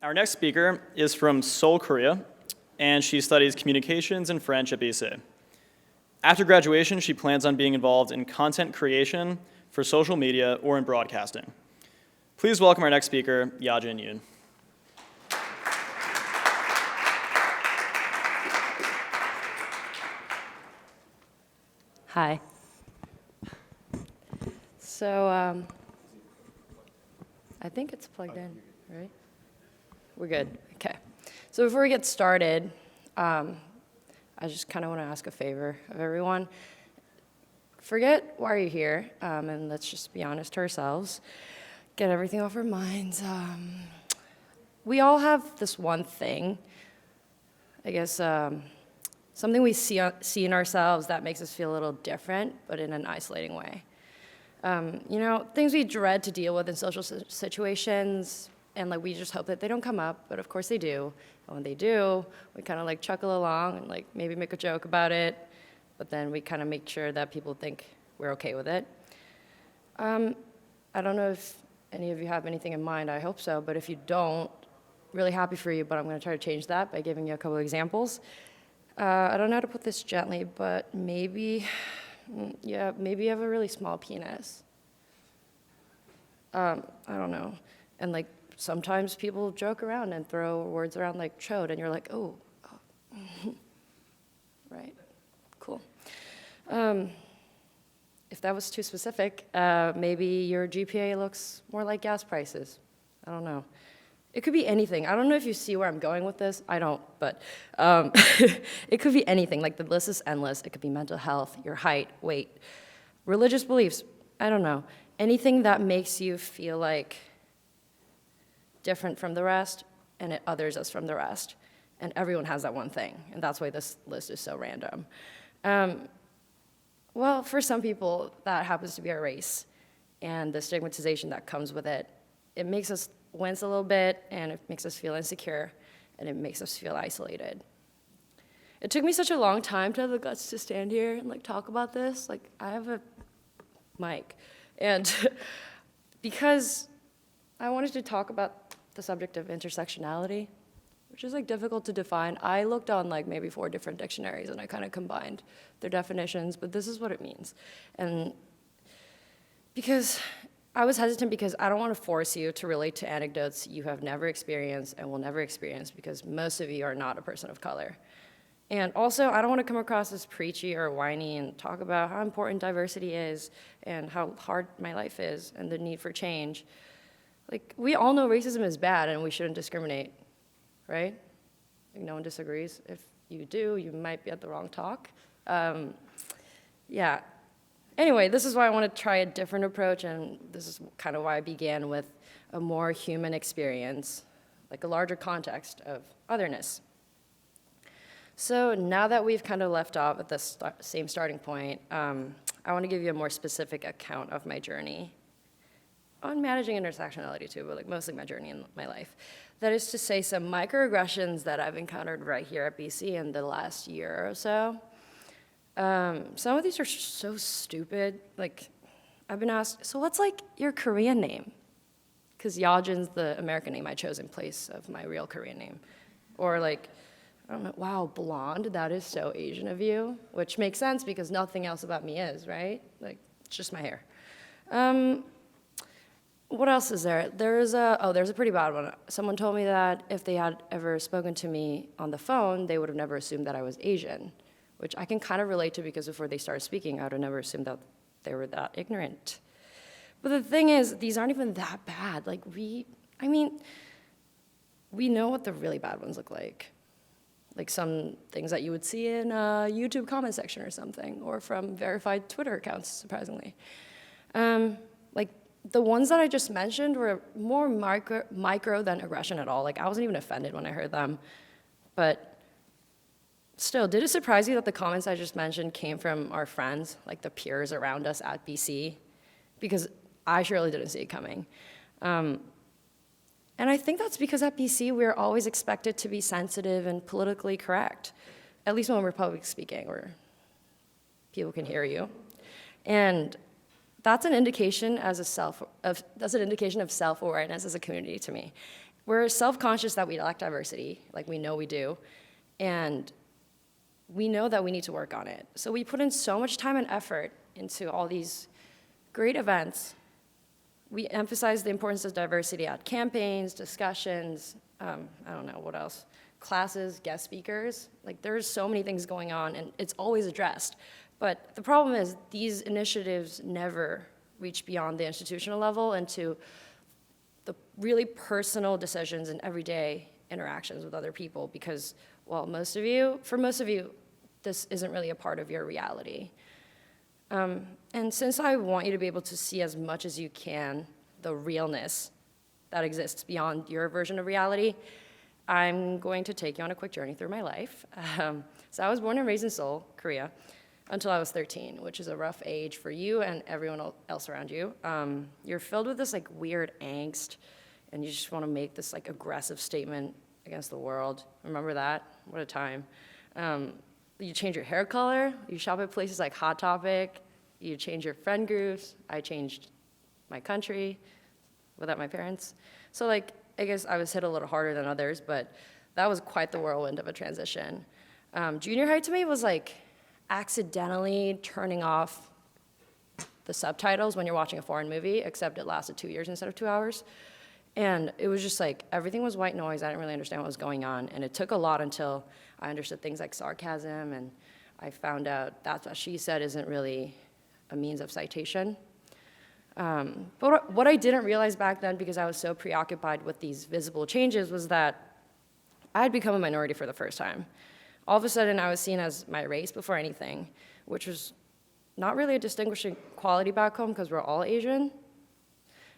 Our next speaker is from Seoul, Korea, and she studies communications and French at BC. After graduation, she plans on being involved in content creation for social media or in broadcasting. Please welcome our next speaker, Yeojin Yoon. Hi. So, I think it's plugged in, right? We're good, okay. So before we get started, I just kind of want to ask a favor of everyone. Forget why you're here, and let's just be honest to ourselves. Get everything off our minds. We all have this one thing, I guess, something we see in ourselves that makes us feel a little different, but in an isolating way. Things we dread to deal with in social situations, and we just hope that they don't come up, but of course they do. And when they do, we kind of chuckle along and maybe make a joke about it, but then we kind of make sure that people think we're okay with it. I don't know if any of you have anything in mind, I hope so, but if you don't, really happy for you, but I'm gonna try to change that by giving you a couple of examples. I don't know how to put this gently, but maybe you have a really small penis. I don't know. And sometimes people joke around and throw words around like chode, and you're like, oh. Right, cool. If that was too specific, maybe your GPA looks more like gas prices. I don't know. It could be anything. I don't know if you see where I'm going with this. I don't, but it could be anything. The list is endless. It could be mental health, your height, weight, religious beliefs. I don't know. Anything that makes you feel different from the rest, and it others us from the rest. And everyone has that one thing, and that's why this list is so random. Well, for some people, that happens to be our race, and the stigmatization that comes with it. It makes us wince a little bit, and it makes us feel insecure, and it makes us feel isolated. It took me such a long time to have the guts to stand here and talk about this. I have a mic, and because I wanted to talk about the subject of intersectionality, which is difficult to define. I looked on maybe 4 different dictionaries, and I kind of combined their definitions, but this is what it means. And because I was hesitant because I don't want to force you to relate to anecdotes you have never experienced and will never experience, because most of you are not a person of color. And also, I don't want to come across as preachy or whiny and talk about how important diversity is and how hard my life is and the need for change. We all know racism is bad and we shouldn't discriminate, right? No one disagrees. If you do, you might be at the wrong talk. Yeah. Anyway, this is why I want to try a different approach, and this is kind of why I began with a more human experience, a larger context of otherness. So now that we've kind of left off at the same starting point, I want to give you a more specific account of my journey on managing intersectionality too, but mostly my journey in my life. That is to say, some microaggressions that I've encountered right here at BC in the last year or so. Some of these are so stupid. I've been asked, so what's your Korean name? Because Yeojin's the American name I chose in place of my real Korean name. Or I don't know, wow, blonde, that is so Asian of you, which makes sense because nothing else about me is, right? It's just my hair. What else is there? There's a pretty bad one. Someone told me that if they had ever spoken to me on the phone, they would have never assumed that I was Asian, which I can kind of relate to because before they started speaking, I would have never assumed that they were that ignorant. But the thing is, these aren't even that bad. We know what the really bad ones look like. Some things that you would see in a YouTube comment section or something, or from verified Twitter accounts, surprisingly. The ones that I just mentioned were more micro than aggression at all. I wasn't even offended when I heard them. But still, did it surprise you that the comments I just mentioned came from our friends, the peers around us at BC? Because I surely didn't see it coming. And I think that's because at BC, we're always expected to be sensitive and politically correct, at least when we're public speaking, where people can hear you. And that's an indication of self-awareness as a community to me. we're self-conscious that we lack diversity, like we know we do, and we know that we need to work on it. So we put in so much time and effort into all these great events. We emphasize the importance of diversity at campaigns, discussions, I don't know, what else? Classes, guest speakers. Like, there's so many things going on, and it's always addressed. But the problem is these initiatives never reach beyond the institutional level into the really personal decisions and everyday interactions with other people because, well, for most of you, this isn't really a part of your reality. And since I want you to be able to see as much as you can the realness that exists beyond your version of reality, I'm going to take you on a quick journey through my life. So I was born and raised in Seoul, Korea, until I was 13, which is a rough age for you and everyone else around you. You're filled with this like weird angst, and you just want to make this like aggressive statement against the world. Remember that? What a time. You change your hair color. You shop at places like Hot Topic. You change your friend groups. I changed my country without my parents. So like, I guess I was hit a little harder than others, but that was quite the whirlwind of a transition. Junior high to me was like accidentally turning off the subtitles when you're watching a foreign movie, except it lasted 2 years instead of 2 hours. And it was just like, everything was white noise. I didn't really understand what was going on. And it took a lot until I understood things like sarcasm, and I found out that's what she said isn't really a means of citation. But what I didn't realize back then, because I was so preoccupied with these visible changes, was that I had become a minority for the first time. All of a sudden, I was seen as my race before anything, which was not really a distinguishing quality back home because we're all Asian.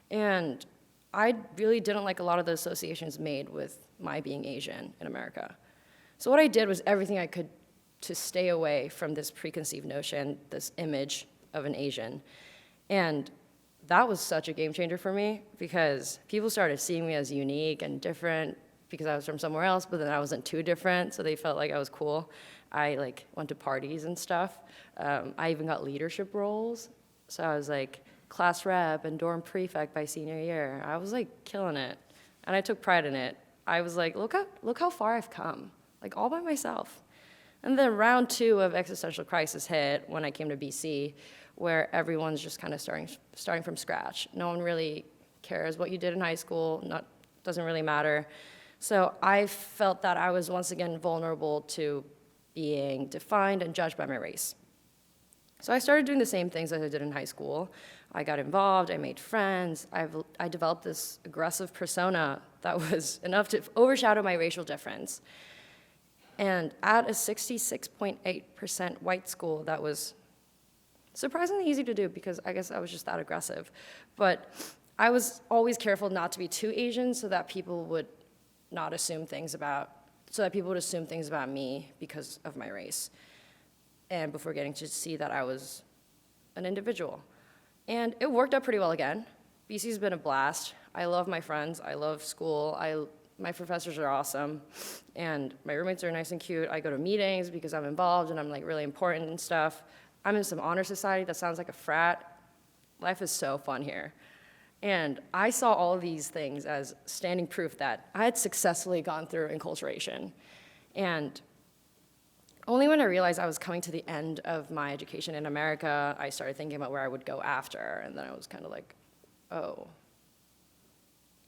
And I really didn't like a lot of the associations made with my being Asian in America. So what I did was everything I could to stay away from this preconceived notion, this image of an Asian. And that was such a game changer for me because people started seeing me as unique and different because I was from somewhere else, but then I wasn't too different, so they felt like I was cool. I like went to parties and stuff. I even got leadership roles. So I was like class rep and dorm prefect by senior year. I was like killing it, and I took pride in it. I was like, look how far I've come, like all by myself. And then round 2 of existential crisis hit when I came to BC, where everyone's just kind of starting from scratch. No one really cares what you did in high school, doesn't really matter. So I felt that I was once again vulnerable to being defined and judged by my race. So I started doing the same things as I did in high school. I got involved, I made friends, I developed this aggressive persona that was enough to overshadow my racial difference. And at a 66.8% white school, that was surprisingly easy to do because I guess I was just that aggressive. But I was always careful not to be too Asian so that people would assume things about me because of my race. And before getting to see that I was an individual. And it worked out pretty well again. BC's been a blast. I love my friends, I love school, my professors are awesome, and my roommates are nice and cute. I go to meetings because I'm involved and I'm like really important and stuff. I'm in some honor society that sounds like a frat. Life is so fun here. And I saw all of these things as standing proof that I had successfully gone through enculturation. And only when I realized I was coming to the end of my education in America, I started thinking about where I would go after. And then I was kind of like, oh,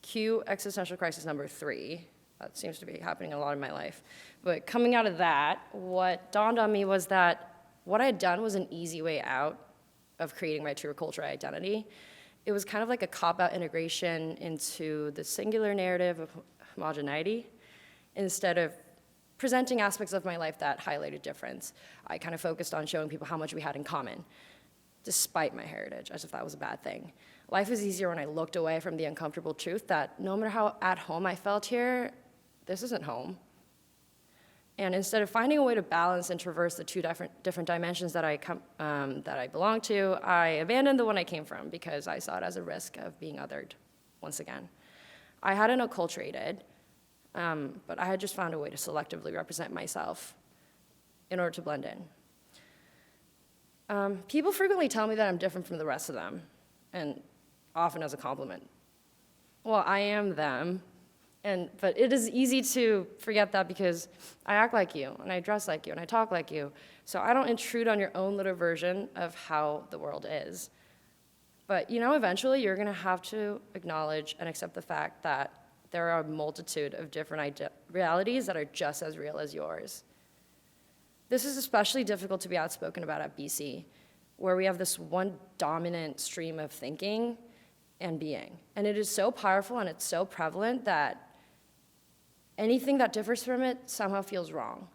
cue existential crisis number 3. That seems to be happening a lot in my life. But coming out of that, what dawned on me was that what I had done was an easy way out of creating my true cultural identity. It was kind of like a cop-out integration into the singular narrative of homogeneity instead of presenting aspects of my life that highlighted difference. I kind of focused on showing people how much we had in common, despite my heritage, as if that was a bad thing. Life was easier when I looked away from the uncomfortable truth that no matter how at home I felt here, this isn't home. And instead of finding a way to balance and traverse the 2 different dimensions that I belong to, I abandoned the one I came from because I saw it as a risk of being othered once again. I hadn't acculturated, but I had just found a way to selectively represent myself in order to blend in. People frequently tell me that I'm different from the rest of them, and often as a compliment. Well, I am them, But it is easy to forget that because I act like you, and I dress like you, and I talk like you. So I don't intrude on your own little version of how the world is. But eventually you're gonna have to acknowledge and accept the fact that there are a multitude of different realities that are just as real as yours. This is especially difficult to be outspoken about at BC, where we have this one dominant stream of thinking and being. And it is so powerful and it's so prevalent that anything that differs from it somehow feels wrong.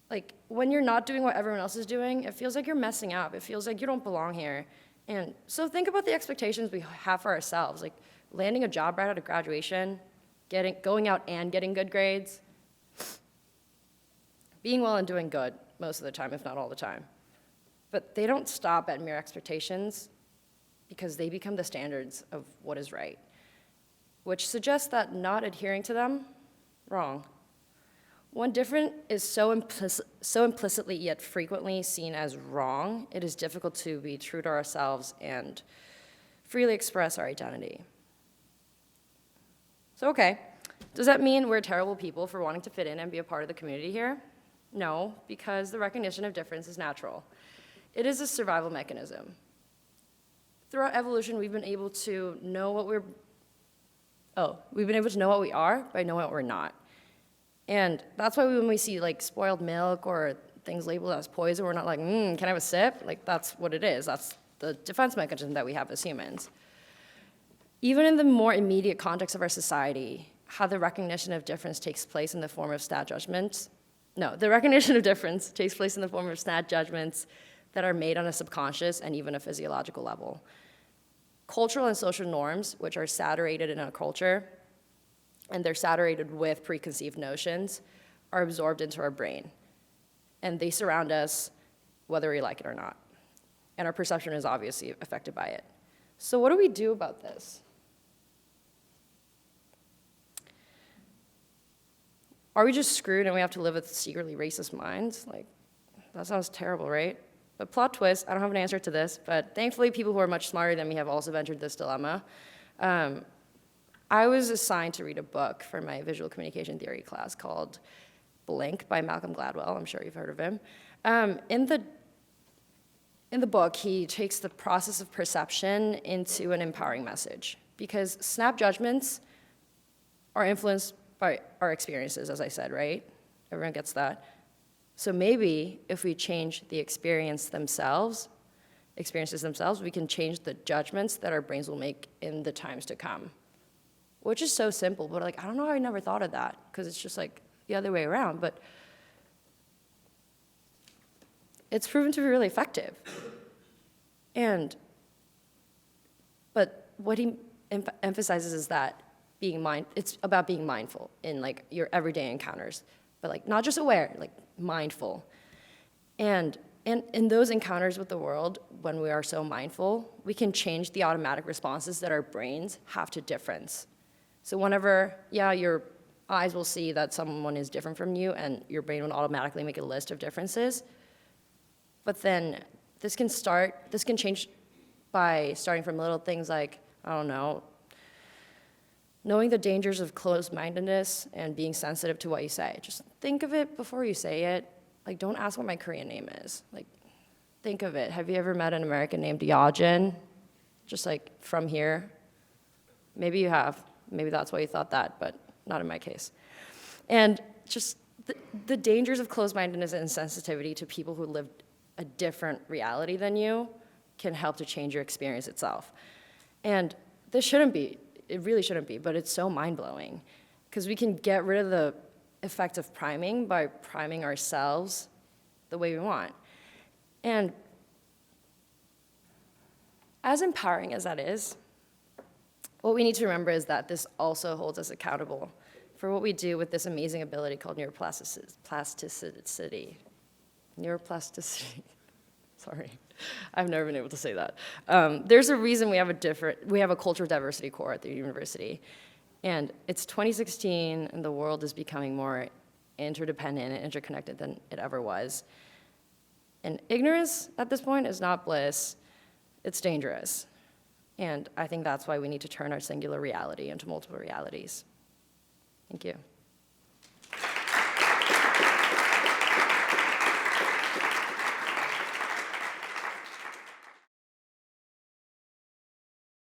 Like, when you're not doing what everyone else is doing, it feels like you're messing up. It feels like you don't belong here. And so think about the expectations we have for ourselves, like landing a job right out of graduation, going out and getting good grades, being well and doing good most of the time, if not all the time. But they don't stop at mere expectations because they become the standards of what is right, which suggests that not adhering to them, wrong. When different is so implicitly yet frequently seen as wrong, it is difficult to be true to ourselves and freely express our identity. So, okay, does that mean we're terrible people for wanting to fit in and be a part of the community here? No, because the recognition of difference is natural. It is a survival mechanism. Throughout evolution, we've been able to know what we are by knowing what we're not. And that's why when we see like spoiled milk or things labeled as poison, we're not like, can I have a sip? Like, that's what it is. That's the defense mechanism that we have as humans. Even in the more immediate context of our society, how the recognition of difference takes place in the form of snap judgments. No, the recognition of difference takes place in the form of snap judgments that are made on a subconscious and even a physiological level. Cultural and social norms, which are saturated in our culture, and they're saturated with preconceived notions, are absorbed into our brain. And they surround us whether we like it or not. And our perception is obviously affected by it. So what do we do about this? Are we just screwed and we have to live with secretly racist minds? Like, that sounds terrible, right? But plot twist, I don't have an answer to this, but thankfully people who are much smarter than me have also ventured this dilemma. I was assigned to read a book for my visual communication theory class called Blink by Malcolm Gladwell. I'm sure you've heard of him. In the book, he takes the process of perception into an empowering message because snap judgments are influenced by our experiences, as I said, right? Everyone gets that. So maybe if we change the experiences themselves, we can change the judgments that our brains will make in the times to come. Which is so simple, but like, I don't know how I never thought of that, because it's just like the other way around, but it's proven to be really effective. But what he emphasizes is that it's about being mindful in like your everyday encounters, but like not just aware, like mindful. And in those encounters with the world, when we are so mindful, we can change the automatic responses that our brains have to difference. So whenever, your eyes will see that someone is different from you and your brain will automatically make a list of differences. But then this can change by starting from little things like, I don't know, knowing the dangers of closed-mindedness and being sensitive to what you say. Just think of it before you say it. Like, don't ask what my Korean name is. Like, think of it. Have you ever met an American named Yeojin? Just like from here? Maybe you have. Maybe that's why you thought that, but not in my case. And just the dangers of closed-mindedness and sensitivity to people who live a different reality than you can help to change your experience itself. And it really shouldn't be, but it's so mind-blowing because we can get rid of the effect of priming by priming ourselves the way we want. And as empowering as that is, what we need to remember is that this also holds us accountable for what we do with this amazing ability called neuroplasticity. Neuroplasticity. Sorry, I've never been able to say that. There's a reason we have a cultural diversity core at the university. And it's 2016, and the world is becoming more interdependent and interconnected than it ever was. And ignorance at this point is not bliss, it's dangerous. And I think that's why we need to turn our singular reality into multiple realities. Thank you.